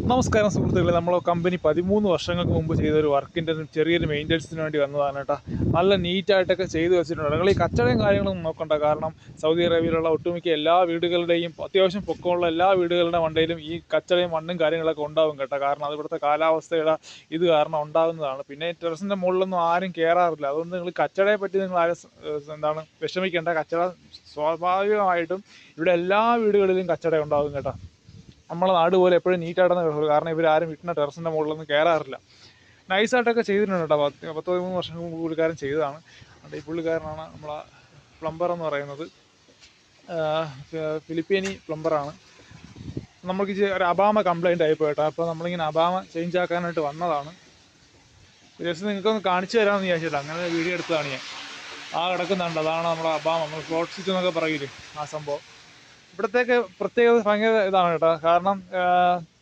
നമസ്കാരം സുഹൃത്തുക്കളെ, നമ്മളെ കമ്പനി 13 വർഷങ്ങൾക്ക് മുമ്പ് ചെയ്തൊരു വർക്കിൻ്റെ ചെറിയൊരു മെയിൻ്റനൻസിന് വേണ്ടി വന്നതാണ് കേട്ടോ. നല്ല നീറ്റായിട്ടൊക്കെ ചെയ്തു വെച്ചിട്ടുണ്ട്. നിങ്ങൾ ഈ കച്ചടയും കാര്യങ്ങളൊന്നും നോക്കണ്ട. കാരണം സൗദി അറേബ്യയിലുള്ള ഒട്ടുമിക്ക എല്ലാ വീടുകളുടെയും അത്യാവശ്യം പൊക്കമുള്ള എല്ലാ വീടുകളുടെ മണ്ടയിലും ഈ കച്ചടയും മണ്ണും കാര്യങ്ങളൊക്കെ ഉണ്ടാവും കേട്ടോ. കാരണം അത് ഇവിടുത്തെ കാലാവസ്ഥയുടെ ഇത് കാരണം ഉണ്ടാകുന്നതാണ്. പിന്നെ ടെറസിൻ്റെ മുകളിലൊന്നും ആരും കയറാറില്ല. അതുകൊണ്ട് നിങ്ങൾ കച്ചടയെ പറ്റി നിങ്ങൾ ആരും വിഷമിക്കേണ്ട. കച്ചട സ്വാഭാവികമായിട്ടും ഇവിടെ എല്ലാ വീടുകളിലും കച്ചട ഉണ്ടാകും കേട്ടോ. നമ്മളെ നാട് പോലെ എപ്പോഴും നീറ്റായിട്ടെന്ന് കിടക്കുള്ളൂ. കാരണം ഇവരാരും വീട്ടിൻ്റെ ടെറസിൻ്റെ മുകളിലൊന്നും കയറാറില്ല. നൈസായിട്ടൊക്കെ ചെയ്തിട്ടുണ്ട് കേട്ടോ. 13 വർഷം മുമ്പ് പുള്ളിക്കാരൻ ചെയ്തതാണ്. അതുകൊണ്ട് ഈ പുള്ളിക്കാരനാണ് നമ്മളെ പ്ലംബർ എന്ന് പറയുന്നത്. ഫിലിപ്പീനി പ്ലംബറാണ്. നമുക്ക് ഒരു അബാമ കംപ്ലൈൻ്റ് ആയിപ്പോയി കേട്ടോ. അപ്പോൾ നമ്മളിങ്ങനെ അബാമ ചേഞ്ച് ആക്കാനായിട്ട് വന്നതാണ്. ജസ്റ്റ് നിങ്ങൾക്കൊന്ന് കാണിച്ചു തരാമെന്ന് വിചാരിച്ചില്ല, അങ്ങനെ വീഡിയോ എടുത്തതാണ് ഞാൻ. കിടക്കുന്നുണ്ട്, അതാണ് നമ്മുടെ അബാമ, നമ്മൾ ഫ്ലോട്ട് സ്വിച്ച് എന്നൊക്കെ പറയില്ലേ, ആ സംഭവം. ഇവിടത്തേക്ക് പ്രത്യേകത ഭയങ്കര ഇതാണ് കേട്ടോ. കാരണം